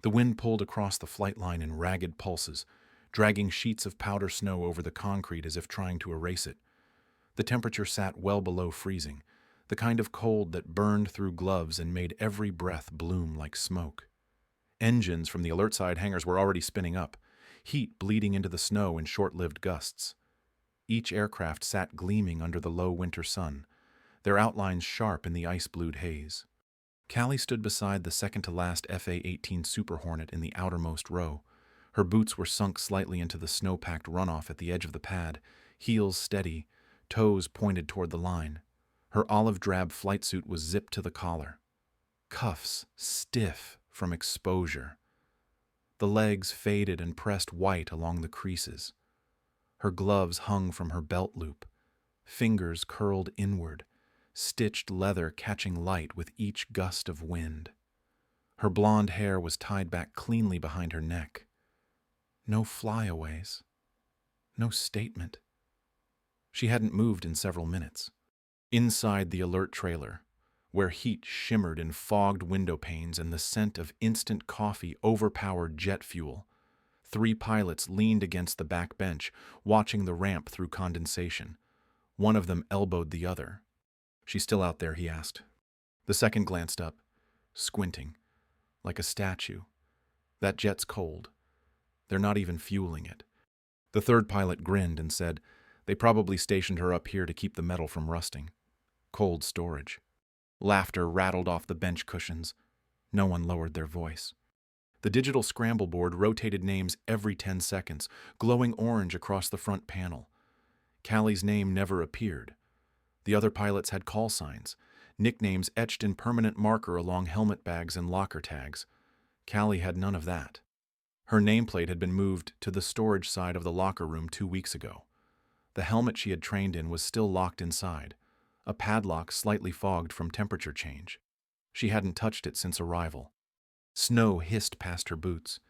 The wind pulled across the flight line in ragged pulses, dragging sheets of powder snow over the concrete as if trying to erase it. The temperature sat well below freezing, the kind of cold that burned through gloves and made every breath bloom like smoke. Engines from the alert side hangars were already spinning up, heat bleeding into the snow in short-lived gusts. Each aircraft sat gleaming under the low winter sun, their outlines sharp in the ice-blued haze. Callie stood beside the second-to-last A-18 Super Hornet in the outermost row. Her boots were sunk slightly into the snow-packed runoff at the edge of the pad, heels steady, toes pointed toward the line. Her olive-drab flight suit was zipped to the collar. Cuffs stiff from exposure. The legs faded and pressed white along the creases. Her gloves hung from her belt loop, fingers curled inward, stitched leather catching light with each gust of wind. Her blonde hair was tied back cleanly behind her neck. No flyaways. No statement. She hadn't moved in several minutes. Inside the alert trailer, where heat shimmered in fogged window panes and the scent of instant coffee overpowered jet fuel, 3 pilots leaned against the back bench, watching the ramp through condensation. One of them elbowed the other. "She's still out there?" he asked. The second glanced up, squinting, like a statue. "That jet's cold. They're not even fueling it." The third pilot grinned and said, "They probably stationed her up here to keep the metal from rusting. Cold storage." Laughter rattled off the bench cushions. No one lowered their voice. The digital scramble board rotated names every 10 seconds, glowing orange across the front panel. Callie's name never appeared. The other pilots had call signs, nicknames etched in permanent marker along helmet bags and locker tags. Callie had none of that. Her nameplate had been moved to the storage side of the locker room 2 weeks ago. The helmet she had trained in was still locked inside, a padlock slightly fogged from temperature change. She hadn't touched it since arrival. Snow hissed past her boots.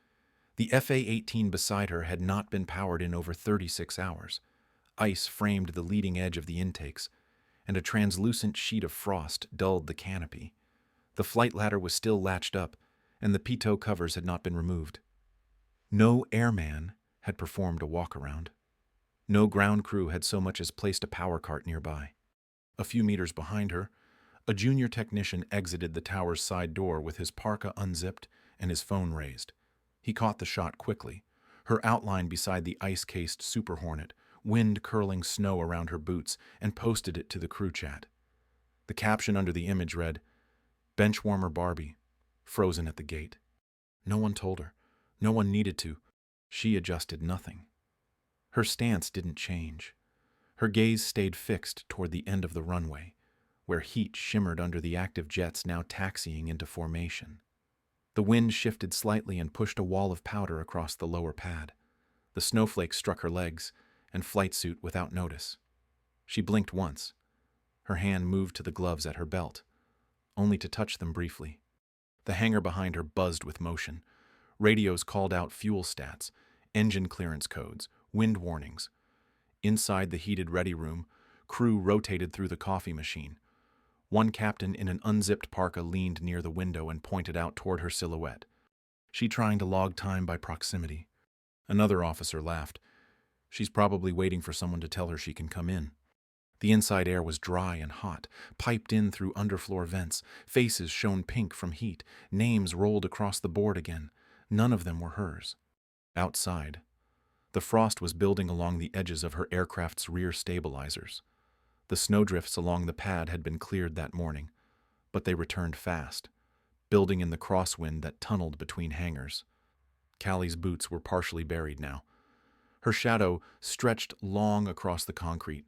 The FA-18 beside her had not been powered in over 36 hours. Ice framed the leading edge of the intakes, and a translucent sheet of frost dulled the canopy. The flight ladder was still latched up, and the pitot covers had not been removed. No airman had performed a walk-around. No ground crew had so much as placed a power cart nearby. A few meters behind her, a junior technician exited the tower's side door with his parka unzipped and his phone raised. He caught the shot quickly, her outline beside the ice-cased Super Hornet, wind curling snow around her boots, and posted it to the crew chat. The caption under the image read, "Benchwarmer Barbie, frozen at the gate." No one told her. No one needed to. She adjusted nothing. Her stance didn't change. Her gaze stayed fixed toward the end of the runway, where heat shimmered under the active jets now taxiing into formation. The wind shifted slightly and pushed a wall of powder across the lower pad. The snowflakes struck her legs and flight suit without notice. She blinked once. Her hand moved to the gloves at her belt, only to touch them briefly. The hangar behind her buzzed with motion. Radios called out fuel stats, engine clearance codes, wind warnings. Inside the heated ready room, crew rotated through the coffee machine. One captain in an unzipped parka leaned near the window and pointed out toward her silhouette. "She trying to log time by proximity." Another officer laughed. "She's probably waiting for someone to tell her she can come in." The inside air was dry and hot, piped in through underfloor vents. Faces shone pink from heat. Names rolled across the board again. None of them were hers. Outside, the frost was building along the edges of her aircraft's rear stabilizers. The snowdrifts along the pad had been cleared that morning, but they returned fast, building in the crosswind that tunneled between hangars. Callie's boots were partially buried now. Her shadow stretched long across the concrete.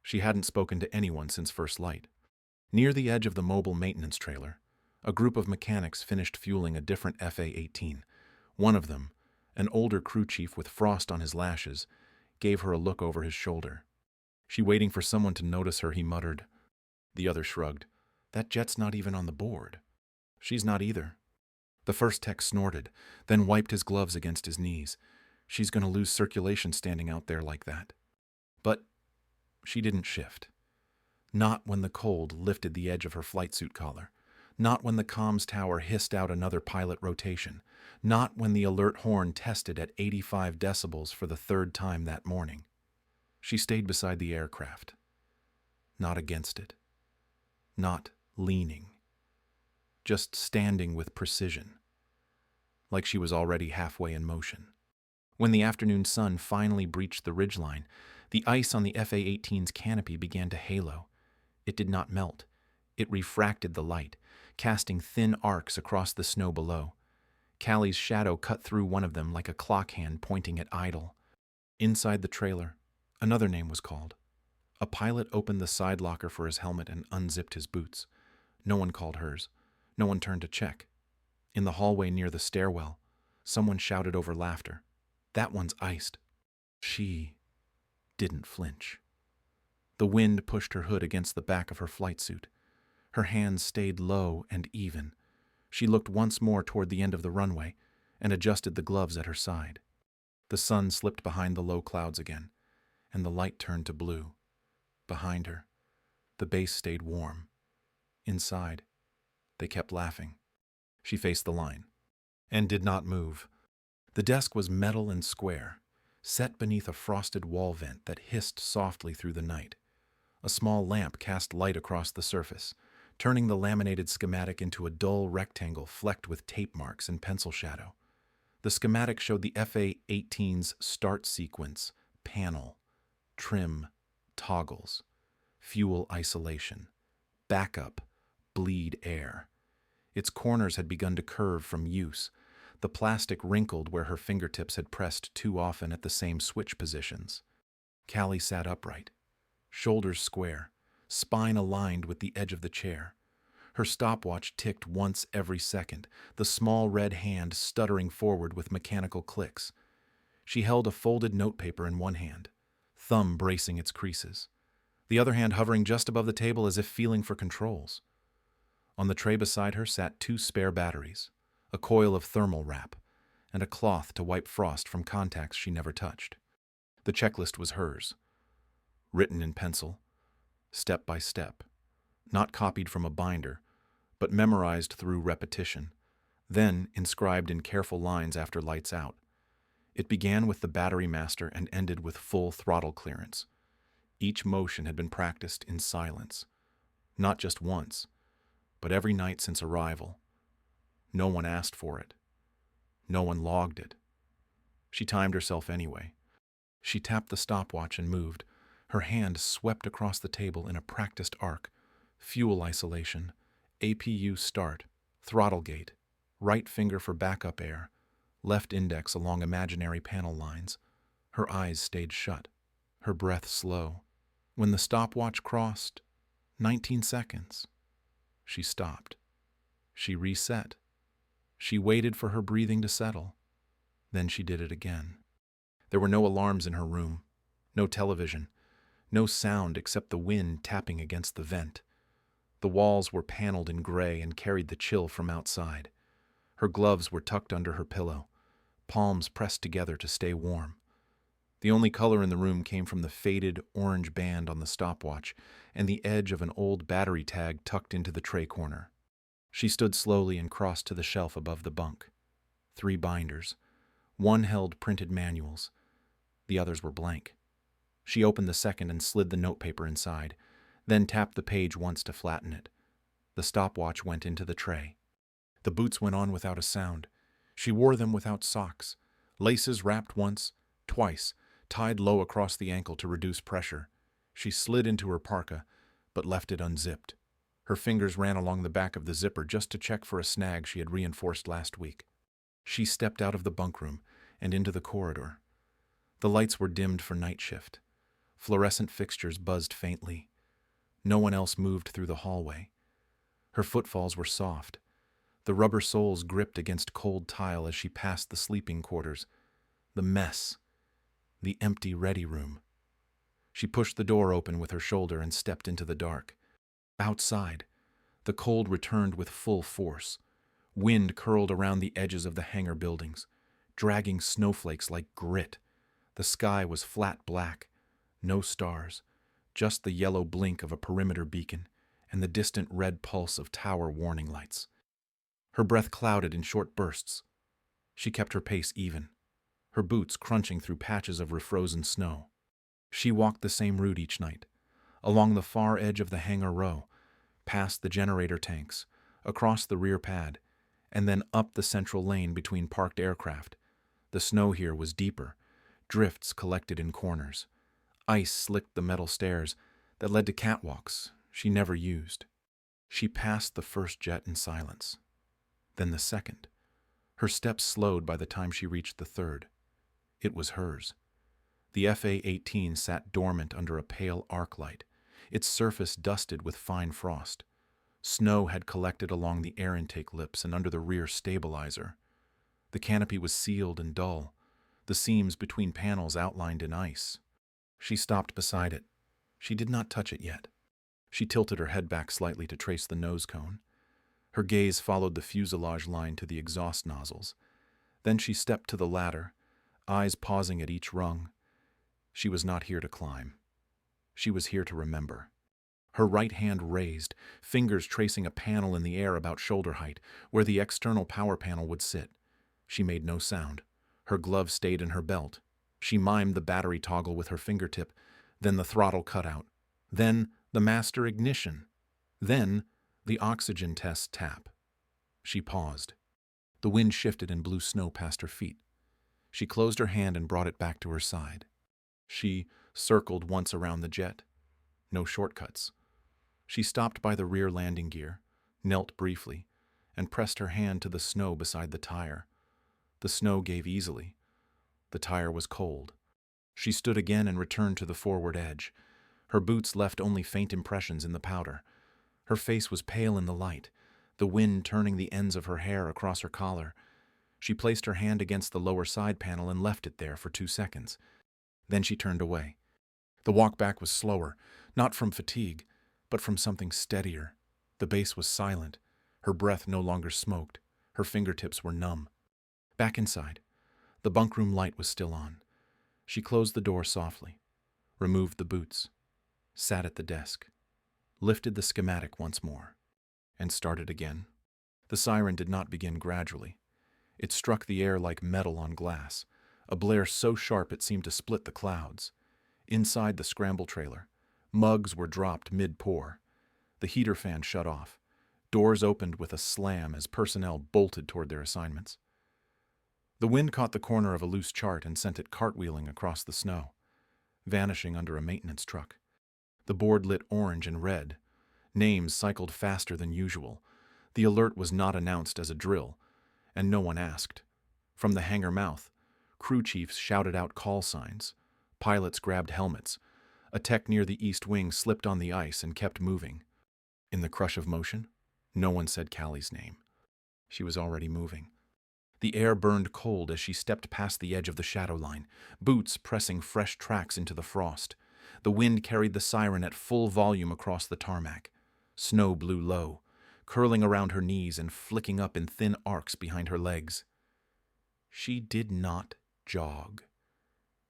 She hadn't spoken to anyone since first light. Near the edge of the mobile maintenance trailer, a group of mechanics finished fueling a different FA-18. One of them, an older crew chief with frost on his lashes, gave her a look over his shoulder. "She waiting for someone to notice her," he muttered. The other shrugged. "That jet's not even on the board." "She's not either." The first tech snorted, then wiped his gloves against his knees. "She's going to lose circulation standing out there like that." But she didn't shift. Not when the cold lifted the edge of her flight suit collar. Not when the comms tower hissed out another pilot rotation. Not when the alert horn tested at 85 decibels for the third time that morning. She stayed beside the aircraft. Not against it. Not leaning. Just standing with precision. Like she was already halfway in motion. When the afternoon sun finally breached the ridgeline, the ice on the A-18's canopy began to halo. It did not melt. It refracted the light, casting thin arcs across the snow below. Callie's shadow cut through one of them like a clock hand pointing at idle. Inside the trailer, another name was called. A pilot opened the side locker for his helmet and unzipped his boots. No one called hers. No one turned to check. In the hallway near the stairwell, someone shouted over laughter. "That one's iced." She didn't flinch. The wind pushed her hood against the back of her flight suit. Her hands stayed low and even. She looked once more toward the end of the runway and adjusted the gloves at her side. The sun slipped behind the low clouds again, and the light turned to blue. Behind her, the base stayed warm. Inside, they kept laughing. She faced the line and did not move. The desk was metal and square, set beneath a frosted wall vent that hissed softly through the night. A small lamp cast light across the surface, turning the laminated schematic into a dull rectangle flecked with tape marks and pencil shadow. The schematic showed the FA-18's start sequence, panel, trim, toggles, fuel isolation, backup, bleed air. Its corners had begun to curve from use. The plastic wrinkled where her fingertips had pressed too often at the same switch positions. Callie sat upright, shoulders square, spine aligned with the edge of the chair. Her stopwatch ticked once every second, the small red hand stuttering forward with mechanical clicks. She held a folded notepaper in one hand, thumb bracing its creases, the other hand hovering just above the table as if feeling for controls. On the tray beside her sat 2 spare batteries, a coil of thermal wrap, and a cloth to wipe frost from contacts she never touched. The checklist was hers, written in pencil, step by step, not copied from a binder, but memorized through repetition, then inscribed in careful lines after lights out. It began with the battery master and ended with full throttle clearance. Each motion had been practiced in silence, not just once, but every night since arrival. No one asked for it. No one logged it. She timed herself anyway. She tapped the stopwatch and moved. Her hand swept across the table in a practiced arc. Fuel isolation, APU start, throttle gate, right finger for backup air, left index along imaginary panel lines. Her eyes stayed shut, her breath slow. When the stopwatch crossed 19 seconds, she stopped. She reset. She waited for her breathing to settle. Then she did it again. There were no alarms in her room, no television, no sound except the wind tapping against the vent. The walls were paneled in gray and carried the chill from outside. Her gloves were tucked under her pillow, palms pressed together to stay warm. The only color in the room came from the faded orange band on the stopwatch and the edge of an old battery tag tucked into the tray corner. She stood slowly and crossed to the shelf above the bunk. 3 binders. One held printed manuals. The others were blank. She opened the second and slid the notepaper inside, then tapped the page once to flatten it. The stopwatch went into the tray. The boots went on without a sound. She wore them without socks. Laces wrapped once, twice, tied low across the ankle to reduce pressure. She slid into her parka, but left it unzipped. Her fingers ran along the back of the zipper just to check for a snag she had reinforced last week. She stepped out of the bunkroom and into the corridor. The lights were dimmed for night shift. Fluorescent fixtures buzzed faintly. No one else moved through the hallway. Her footfalls were soft. The rubber soles gripped against cold tile as she passed the sleeping quarters. The mess. The empty ready room. She pushed the door open with her shoulder and stepped into the dark. Outside, the cold returned with full force. Wind curled around the edges of the hangar buildings, dragging snowflakes like grit. The sky was flat black, no stars, just the yellow blink of a perimeter beacon, and the distant red pulse of tower warning lights. Her breath clouded in short bursts. She kept her pace even, her boots crunching through patches of refrozen snow. She walked the same route each night, along the far edge of the hangar row, past the generator tanks, across the rear pad, and then up the central lane between parked aircraft. The snow here was deeper, drifts collected in corners. Ice slicked the metal stairs that led to catwalks she never used. She passed the first jet in silence, then the second. Her steps slowed by the time she reached the third. It was hers. The A-18 sat dormant under a pale arc light, its surface dusted with fine frost. Snow had collected along the air intake lips and under the rear stabilizer. The canopy was sealed and dull, the seams between panels outlined in ice. She stopped beside it. She did not touch it yet. She tilted her head back slightly to trace the nose cone. Her gaze followed the fuselage line to the exhaust nozzles. Then she stepped to the ladder, eyes pausing at each rung. She was not here to climb. She was here to remember. Her right hand raised, fingers tracing a panel in the air about shoulder height, where the external power panel would sit. She made no sound. Her glove stayed in her belt. She mimed the battery toggle with her fingertip, then the throttle cutout, then the master ignition, then the oxygen test tap. She paused. The wind shifted and blew snow past her feet. She closed her hand and brought it back to her side. She circled once around the jet. No shortcuts. She stopped by the rear landing gear, knelt briefly, and pressed her hand to the snow beside the tire. The snow gave easily. The tire was cold. She stood again and returned to the forward edge. Her boots left only faint impressions in the powder. Her face was pale in the light, the wind turning the ends of her hair across her collar. She placed her hand against the lower side panel and left it there for 2 seconds. Then she turned away. The walk back was slower, not from fatigue, but from something steadier. The base was silent. Her breath no longer smoked. Her fingertips were numb. Back inside. The bunkroom light was still on. She closed the door softly, removed the boots, sat at the desk, lifted the schematic once more, and started again. The siren did not begin gradually. It struck the air like metal on glass, a blare so sharp it seemed to split the clouds. Inside the scramble trailer, mugs were dropped mid-pour. The heater fan shut off. Doors opened with a slam as personnel bolted toward their assignments. The wind caught the corner of a loose chart and sent it cartwheeling across the snow, vanishing under a maintenance truck. The board lit orange and red. Names cycled faster than usual. The alert was not announced as a drill, and no one asked. From the hangar mouth, crew chiefs shouted out call signs. Pilots grabbed helmets. A tech near the east wing slipped on the ice and kept moving. In the crush of motion, no one said Callie's name. She was already moving. The air burned cold as she stepped past the edge of the shadow line, boots pressing fresh tracks into the frost. The wind carried the siren at full volume across the tarmac. Snow blew low, curling around her knees and flicking up in thin arcs behind her legs. She did not jog.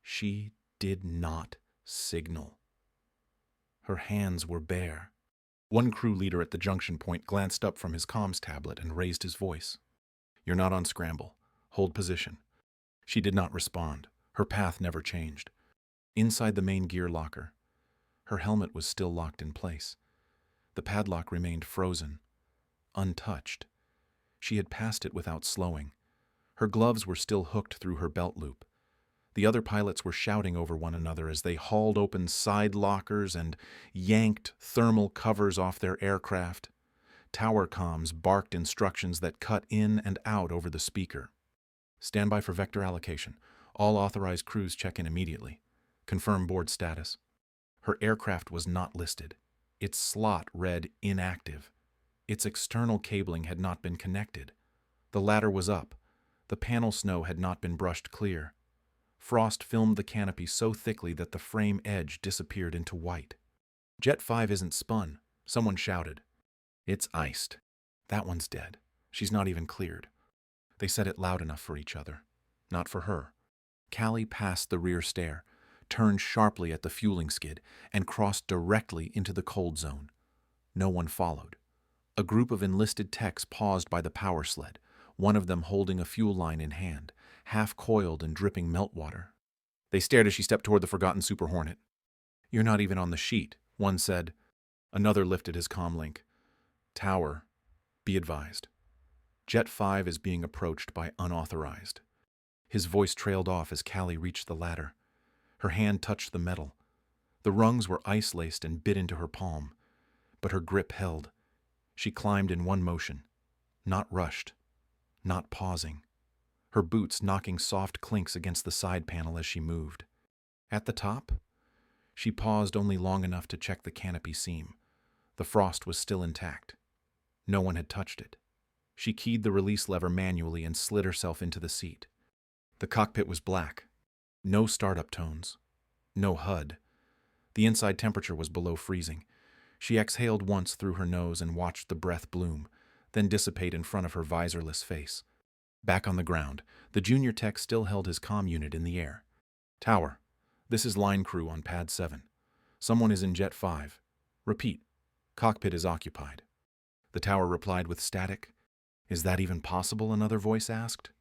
She did not signal. Her hands were bare. One crew leader at the junction point glanced up from his comms tablet and raised his voice. "You're not on scramble. Hold position." She did not respond. Her path never changed. Inside the main gear locker, her helmet was still locked in place. The padlock remained frozen, untouched. She had passed it without slowing. Her gloves were still hooked through her belt loop. The other pilots were shouting over one another as they hauled open side lockers and yanked thermal covers off their aircraft. Tower comms barked instructions that cut in and out over the speaker. "Stand by for vector allocation. All authorized crews check in immediately. Confirm board status." Her aircraft was not listed. Its slot read inactive. Its external cabling had not been connected. The ladder was up. The panel snow had not been brushed clear. Frost filmed the canopy so thickly that the frame edge disappeared into white. "Jet 5 isn't spun," someone shouted. "It's iced. That one's dead. She's not even cleared." They said it loud enough for each other. Not for her. Callie passed the rear stair, turned sharply at the fueling skid, and crossed directly into the cold zone. No one followed. A group of enlisted techs paused by the power sled, one of them holding a fuel line in hand, half-coiled and dripping meltwater. They stared as she stepped toward the forgotten Super Hornet. "You're not even on the sheet," one said. Another lifted his comlink. "Tower, be advised. Jet 5 is being approached by Unauthorized." His voice trailed off as Callie reached the ladder. Her hand touched the metal. The rungs were ice-laced and bit into her palm, but her grip held. She climbed in one motion, not rushed, not pausing, her boots knocking soft clinks against the side panel as she moved. At the top, she paused only long enough to check the canopy seam. The frost was still intact. No one had touched it. She keyed the release lever manually and slid herself into the seat. The cockpit was black. No startup tones. No HUD. The inside temperature was below freezing. She exhaled once through her nose and watched the breath bloom, then dissipate in front of her visorless face. Back on the ground, the junior tech still held his comm unit in the air. "Tower, this is line crew on pad 7. Someone is in Jet 5. Repeat, cockpit is occupied." The tower replied with static. "Is that even possible?" another voice asked.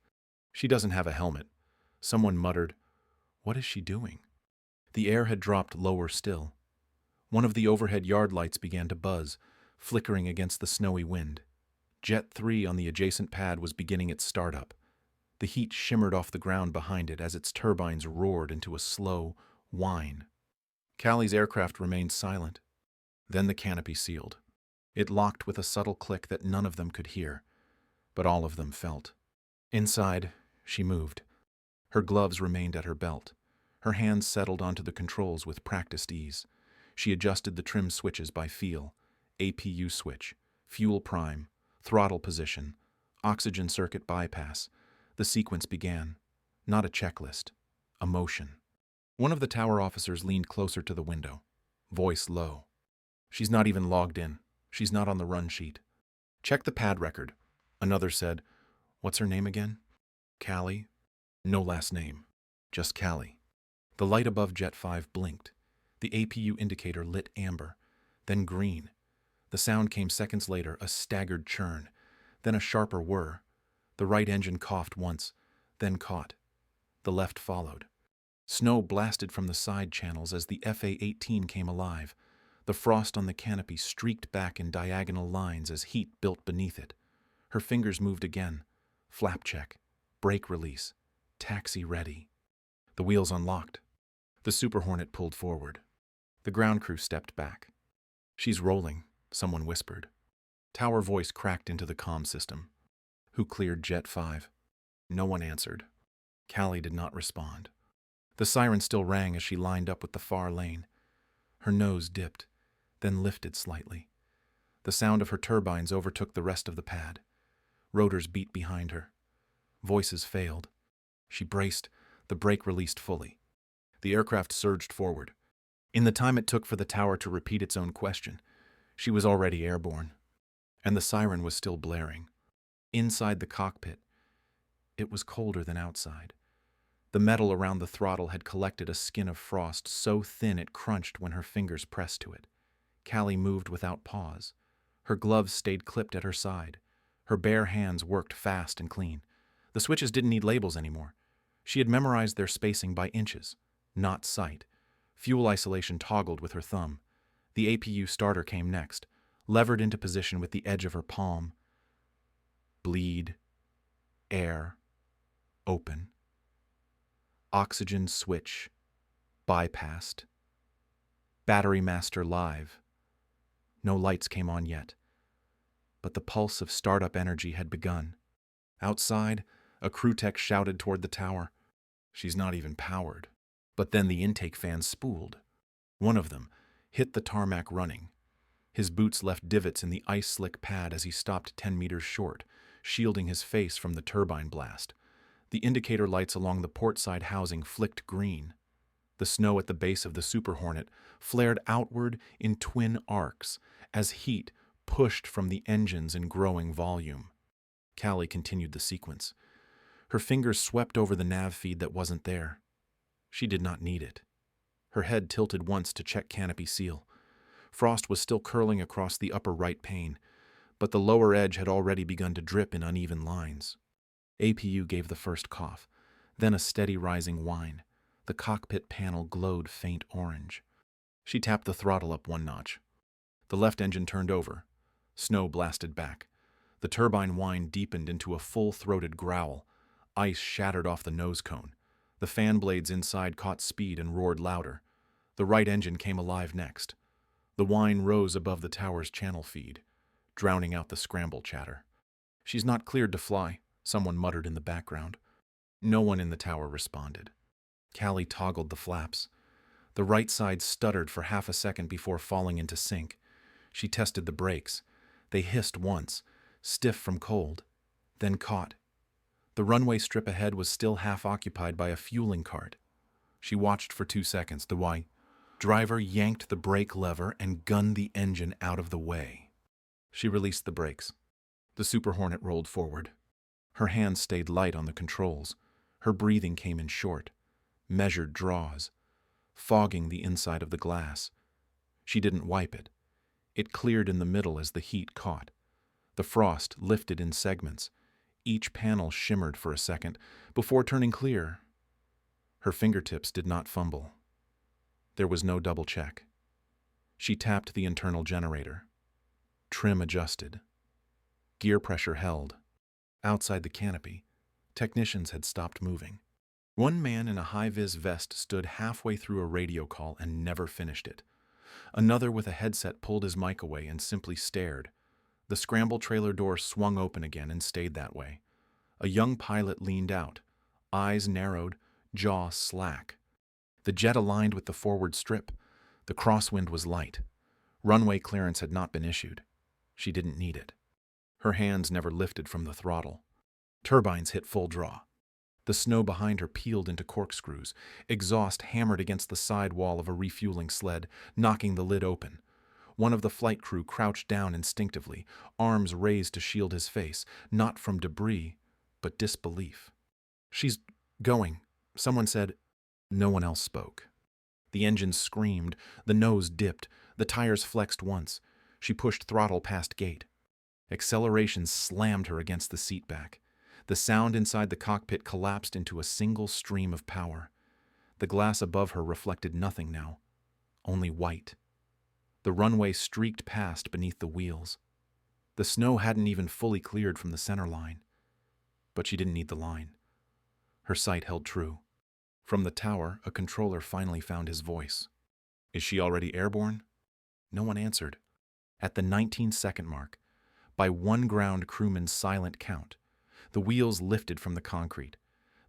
"She doesn't have a helmet." Someone muttered, "What is she doing?" The air had dropped lower still. One of the overhead yard lights began to buzz, flickering against the snowy wind. Jet 3 on the adjacent pad was beginning its startup. The heat shimmered off the ground behind it as its turbines roared into a slow whine. Callie's aircraft remained silent. Then the canopy sealed. It locked with a subtle click that none of them could hear, but all of them felt. Inside, she moved. Her gloves remained at her belt. Her hands settled onto the controls with practiced ease. She adjusted the trim switches by feel: APU switch, fuel prime, throttle position, oxygen circuit bypass. The sequence began. Not a checklist, a motion. One of the tower officers leaned closer to the window, voice low. "She's not even logged in. She's not on the run sheet." "Check the pad record," another said. "What's her name again?" "Callie." "No last name. Just Callie." The light above Jet 5 blinked. The APU indicator lit amber, then green. The sound came seconds later, a staggered churn, then a sharper whir. The right engine coughed once, then caught. The left followed. Snow blasted from the side channels as the A-18 came alive. The frost on the canopy streaked back in diagonal lines as heat built beneath it. Her fingers moved again. Flap check, brake release, taxi ready. The wheels unlocked. The Super Hornet pulled forward. The ground crew stepped back. "She's rolling," someone whispered. Tower voice cracked into the comm system. "Who cleared Jet 5? No one answered. Callie did not respond. The siren still rang as she lined up with the far lane. Her nose dipped, then lifted slightly. The sound of her turbines overtook the rest of the pad. Rotors beat behind her. Voices failed. She braced, the brake released fully. The aircraft surged forward. In the time it took for the tower to repeat its own question, she was already airborne. And the siren was still blaring. Inside the cockpit, it was colder than outside. The metal around the throttle had collected a skin of frost so thin it crunched when her fingers pressed to it. Callie moved without pause. Her gloves stayed clipped at her side. Her bare hands worked fast and clean. The switches didn't need labels anymore. She had memorized their spacing by inches, not sight. Fuel isolation toggled with her thumb. The APU starter came next, levered into position with the edge of her palm. Bleed. Air. Open. Oxygen switch. Bypassed. Battery master live. No lights came on yet. But the pulse of startup energy had begun. Outside, a crew tech shouted toward the tower. "She's not even powered." But then the intake fans spooled. One of them hit the tarmac running. His boots left divots in the ice-slick pad as he stopped 10 meters short, shielding his face from the turbine blast. The indicator lights along the port side housing flicked green. The snow at the base of the Super Hornet flared outward in twin arcs as heat pushed from the engines in growing volume. Callie continued the sequence. Her fingers swept over the nav feed that wasn't there. She did not need it. Her head tilted once to check canopy seal. Frost was still curling across the upper right pane, but the lower edge had already begun to drip in uneven lines. APU gave the first cough, then a steady rising whine. The cockpit panel glowed faint orange. She tapped the throttle up one notch. The left engine turned over. Snow blasted back. The turbine whine deepened into a full-throated growl. Ice shattered off the nose cone. The fan blades inside caught speed and roared louder. The right engine came alive next. The whine rose above the tower's channel feed, drowning out the scramble chatter. "She's not cleared to fly," someone muttered in the background. No one in the tower responded. Callie toggled the flaps. The right side stuttered for half a second before falling into sync. She tested the brakes. They hissed once, stiff from cold, then caught. The runway strip ahead was still half occupied by a fueling cart. She watched for 2 seconds. The driver yanked the brake lever and gunned the engine out of the way. She released the brakes. The Super Hornet rolled forward. Her hands stayed light on the controls. Her breathing came in short, measured draws, fogging the inside of the glass. She didn't wipe it. It cleared in the middle as the heat caught. The frost lifted in segments. Each panel shimmered for a second before turning clear. Her fingertips did not fumble. There was no double check. She tapped the internal generator. Trim adjusted. Gear pressure held. Outside the canopy, technicians had stopped moving. One man in a high-vis vest stood halfway through a radio call and never finished it. Another with a headset pulled his mic away and simply stared. The scramble trailer door swung open again and stayed that way. A young pilot leaned out, eyes narrowed, jaw slack. The jet aligned with the forward strip. The crosswind was light. Runway clearance had not been issued. She didn't need it. Her hands never lifted from the throttle. Turbines hit full draw. The snow behind her peeled into corkscrews. Exhaust hammered against the side wall of a refueling sled, knocking the lid open. One of the flight crew crouched down instinctively, arms raised to shield his face, not from debris, but disbelief. "She's going," someone said. No one else spoke. The engine screamed, the nose dipped, the tires flexed once. She pushed throttle past gate. Acceleration slammed her against the seat back. The sound inside the cockpit collapsed into a single stream of power. The glass above her reflected nothing now, only white. The runway streaked past beneath the wheels. The snow hadn't even fully cleared from the center line. But she didn't need the line. Her sight held true. From the tower, a controller finally found his voice. "Is she already airborne?" No one answered. At the 19-second mark, by one ground crewman's silent count, the wheels lifted from the concrete.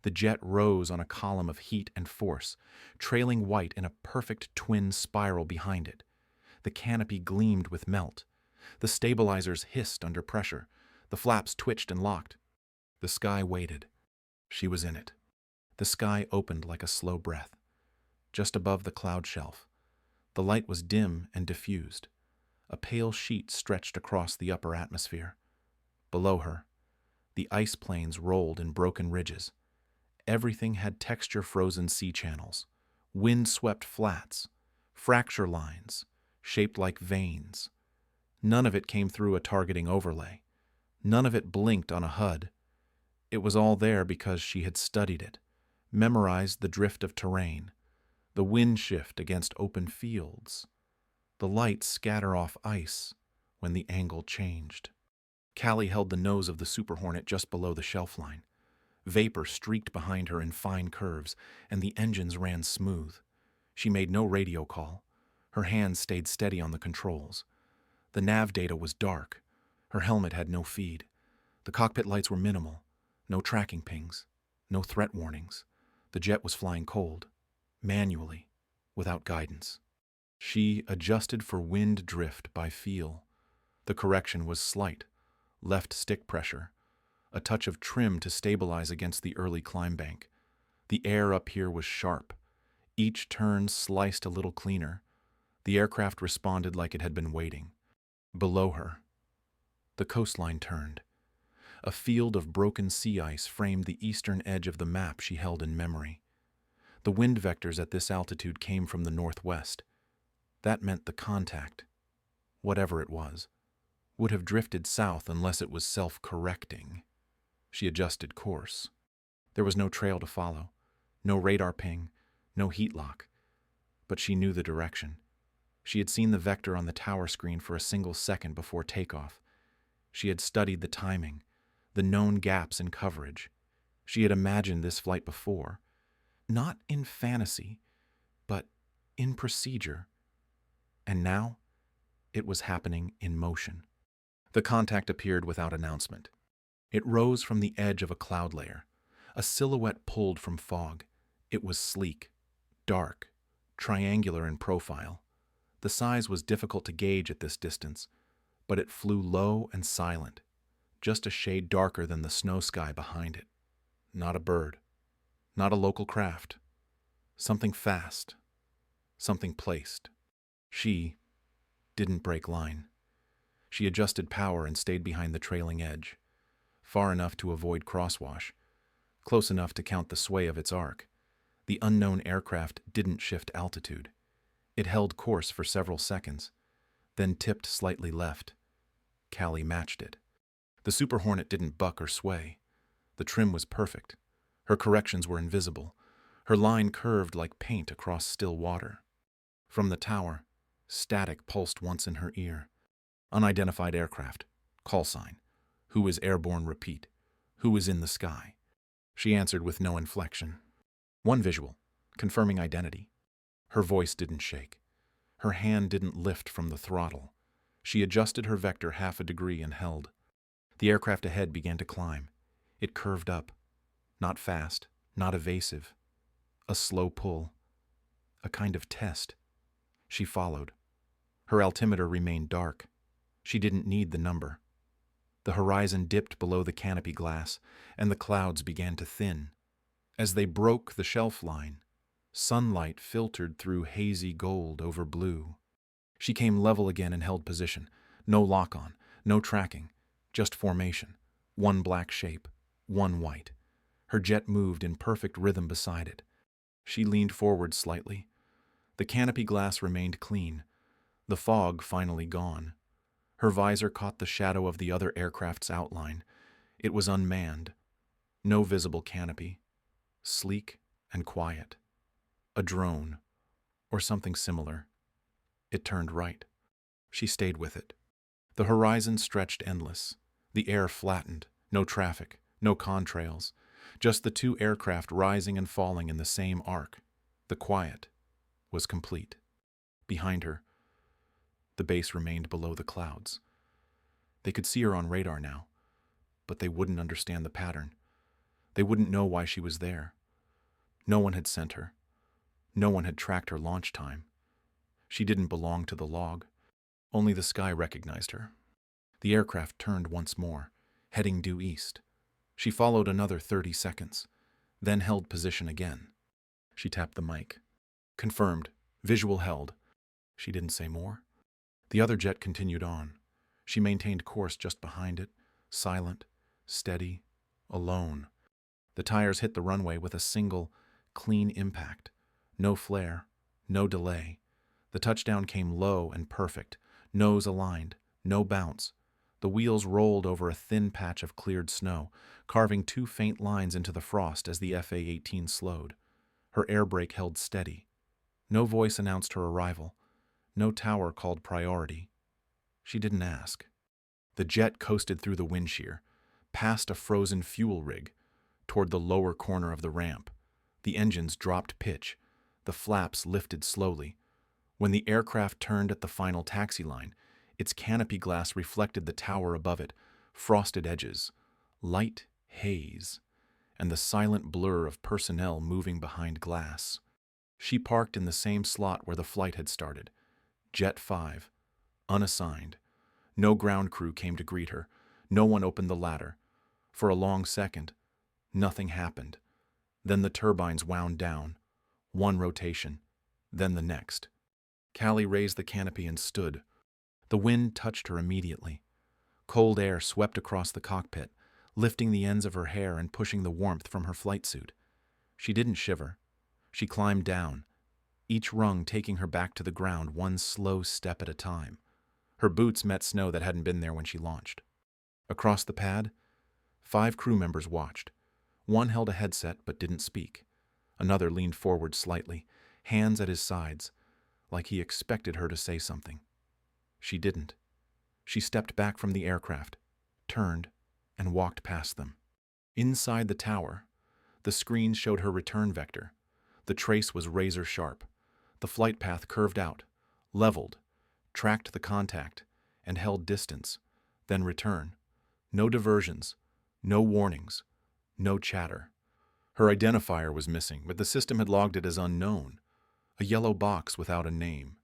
The jet rose on a column of heat and force, trailing white in a perfect twin spiral behind it. The canopy gleamed with melt. The stabilizers hissed under pressure. The flaps twitched and locked. The sky waited. She was in it. The sky opened like a slow breath. Just above the cloud shelf, the light was dim and diffused. A pale sheet stretched across the upper atmosphere. Below her, the ice plains rolled in broken ridges. Everything had texture-frozen sea channels, wind-swept flats, fracture lines, shaped like veins. None of it came through a targeting overlay. None of it blinked on a HUD. It was all there because she had studied it, memorized the drift of terrain, the wind shift against open fields, the light scatter off ice when the angle changed. Callie held the nose of the Super Hornet just below the shelf line. Vapor streaked behind her in fine curves, and the engines ran smooth. She made no radio call. Her hands stayed steady on the controls. The nav data was dark. Her helmet had no feed. The cockpit lights were minimal. No tracking pings. No threat warnings. The jet was flying cold, manually, without guidance. She adjusted for wind drift by feel. The correction was slight. Left stick pressure. A touch of trim to stabilize against the early climb bank. The air up here was sharp. Each turn sliced a little cleaner. The aircraft responded like it had been waiting. Below her, the coastline turned. A field of broken sea ice framed the eastern edge of the map she held in memory. The wind vectors at this altitude came from the northwest. That meant the contact, whatever it was, would have drifted south unless it was self-correcting. She adjusted course. There was no trail to follow, no radar ping, no heat lock, but she knew the direction. She had seen the vector on the tower screen for a single second before takeoff. She had studied the timing, the known gaps in coverage. She had imagined this flight before, not in fantasy, but in procedure. And now, it was happening in motion. The contact appeared without announcement. It rose from the edge of a cloud layer, a silhouette pulled from fog. It was sleek, dark, triangular in profile. The size was difficult to gauge at this distance, but it flew low and silent, just a shade darker than the snow sky behind it. Not a bird, not a local craft. Something fast, something placed. She didn't break line. She adjusted power and stayed behind the trailing edge, far enough to avoid crosswash, close enough to count the sway of its arc. The unknown aircraft didn't shift altitude. It held course for several seconds, then tipped slightly left. Callie matched it. The Super Hornet didn't buck or sway. The trim was perfect. Her corrections were invisible. Her line curved like paint across still water. From the tower, static pulsed once in her ear. Unidentified aircraft. Call sign. Who is airborne? Repeat. Who is in the sky? She answered with no inflection. One visual, confirming identity. Her voice didn't shake. Her hand didn't lift from the throttle. She adjusted her vector half a degree and held. The aircraft ahead began to climb. It curved up. Not fast, not evasive. A slow pull. A kind of test. She followed. Her altimeter remained dark. She didn't need the number. The horizon dipped below the canopy glass, and the clouds began to thin. As they broke the shelf line, sunlight filtered through hazy gold over blue. She came level again and held position. No lock-on, no tracking, just formation. One black shape, one white. Her jet moved in perfect rhythm beside it. She leaned forward slightly. The canopy glass remained clean, the fog finally gone. Her visor caught the shadow of the other aircraft's outline. It was unmanned. No visible canopy. Sleek and quiet. A drone, or something similar. It turned right. She stayed with it. The horizon stretched endless. The air flattened. No traffic, no contrails. Just the two aircraft rising and falling in the same arc. The quiet was complete. Behind her, the base remained below the clouds. They could see her on radar now, but they wouldn't understand the pattern. They wouldn't know why she was there. No one had sent her. No one had tracked her launch time. She didn't belong to the log. Only the sky recognized her. The aircraft turned once more, heading due east. She followed another 30 seconds, then held position again. She tapped the mic. Confirmed. Visual held. She didn't say more. The other jet continued on. She maintained course just behind it, silent, steady, alone. The tires hit the runway with a single, clean impact. No flare, no delay. The touchdown came low and perfect, nose aligned, no bounce. The wheels rolled over a thin patch of cleared snow, carving two faint lines into the frost as the A-18 slowed. Her air brake held steady. No voice announced her arrival. No tower called priority. She didn't ask. The jet coasted through the wind shear, past a frozen fuel rig, toward the lower corner of the ramp. The engines dropped pitch. The flaps lifted slowly. When the aircraft turned at the final taxi line, its canopy glass reflected the tower above it, frosted edges, light haze, and the silent blur of personnel moving behind glass. She parked in the same slot where the flight had started. Jet 5, unassigned. No ground crew came to greet her. No one opened the ladder. For a long second, nothing happened. Then the turbines wound down. One rotation, then the next. Callie raised the canopy and stood. The wind touched her immediately. Cold air swept across the cockpit, lifting the ends of her hair and pushing the warmth from her flight suit. She didn't shiver. She climbed down, each rung taking her back to the ground one slow step at a time. Her boots met snow that hadn't been there when she launched. Across the pad, 5 crew members watched. One held a headset but didn't speak. Another leaned forward slightly, hands at his sides, like he expected her to say something. She didn't. She stepped back from the aircraft, turned, and walked past them. Inside the tower, the screen showed her return vector. The trace was razor sharp. The flight path curved out, leveled, tracked the contact, and held distance, then return. No diversions, no warnings, no chatter. Her identifier was missing, but the system had logged it as unknown, a yellow box without a name.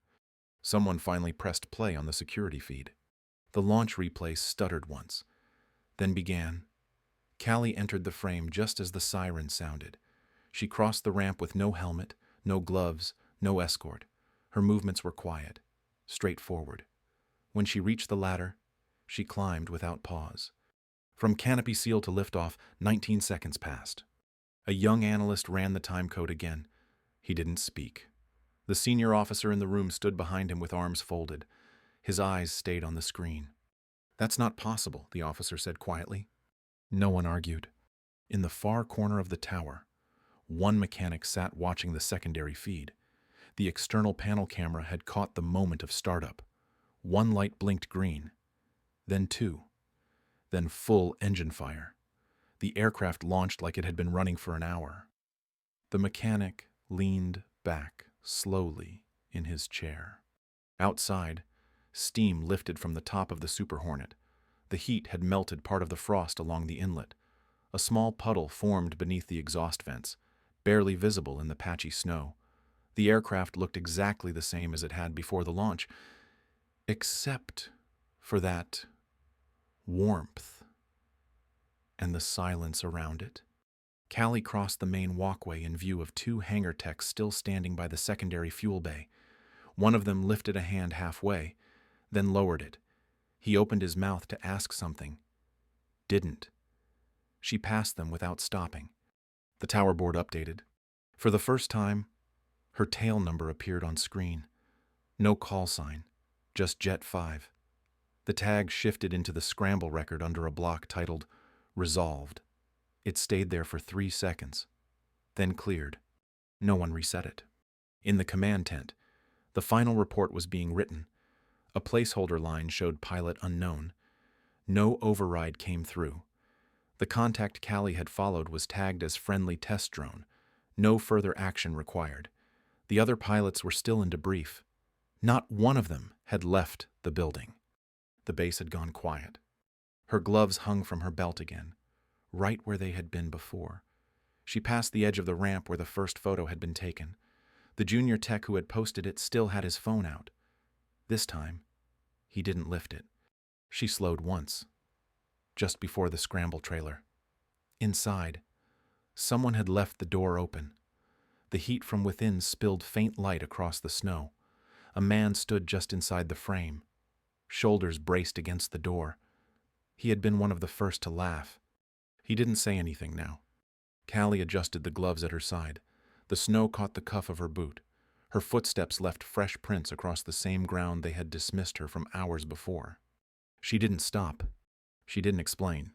Someone finally pressed play on the security feed. The launch replay stuttered once, then began. Callie entered the frame just as the siren sounded. She crossed the ramp with no helmet, no gloves, no escort. Her movements were quiet, straightforward. When she reached the ladder, she climbed without pause. From canopy seal to liftoff, 19 seconds passed. A young analyst ran the timecode again. He didn't speak. The senior officer in the room stood behind him with arms folded. His eyes stayed on the screen. "That's not possible," the officer said quietly. No one argued. In the far corner of the tower, one mechanic sat watching the secondary feed. The external panel camera had caught the moment of startup. One light blinked green, then 2, then full engine fire. The aircraft launched like it had been running for an hour. The mechanic leaned back slowly in his chair. Outside, steam lifted from the top of the Super Hornet. The heat had melted part of the frost along the inlet. A small puddle formed beneath the exhaust vents, barely visible in the patchy snow. The aircraft looked exactly the same as it had before the launch, except for that warmth and the silence around it. Callie crossed the main walkway in view of 2 hangar techs still standing by the secondary fuel bay. One of them lifted a hand halfway, then lowered it. He opened his mouth to ask something. Didn't. She passed them without stopping. The tower board updated. For the first time, her tail number appeared on screen. No call sign, just Jet 5. The tag shifted into the scramble record under a block titled Resolved. It stayed there for 3 seconds, then cleared. No one reset it. In the command tent, the final report was being written. A placeholder line showed pilot unknown. No override came through. The contact Callie had followed was tagged as friendly test drone. No further action required. The other pilots were still in debrief. Not one of them had left the building. The base had gone quiet. Her gloves hung from her belt again, right where they had been before. She passed the edge of the ramp where the first photo had been taken. The junior tech who had posted it still had his phone out. This time, he didn't lift it. She slowed once, just before the scramble trailer. Inside, someone had left the door open. The heat from within spilled faint light across the snow. A man stood just inside the frame, shoulders braced against the door. He had been one of the first to laugh. He didn't say anything now. Callie adjusted the gloves at her side. The snow caught the cuff of her boot. Her footsteps left fresh prints across the same ground they had dismissed her from hours before. She didn't stop. She didn't explain.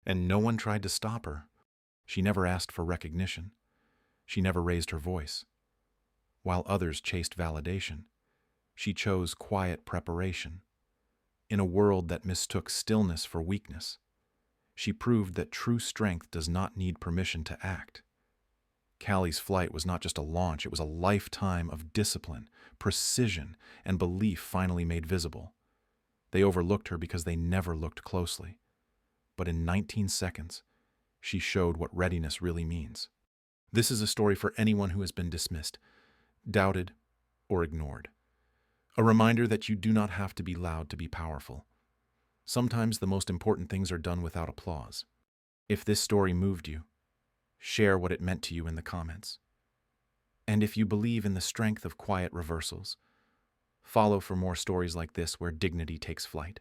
And no one tried to stop her. She never asked for recognition. She never raised her voice. While others chased validation, she chose quiet preparation. In a world that mistook stillness for weakness, she proved that true strength does not need permission to act. Callie's flight was not just a launch, it was a lifetime of discipline, precision, and belief finally made visible. They overlooked her because they never looked closely. But in 19 seconds, she showed what readiness really means. This is a story for anyone who has been dismissed, doubted, or ignored. A reminder that you do not have to be loud to be powerful. Sometimes the most important things are done without applause. If this story moved you, share what it meant to you in the comments. And if you believe in the strength of quiet reversals, follow for more stories like this where dignity takes flight.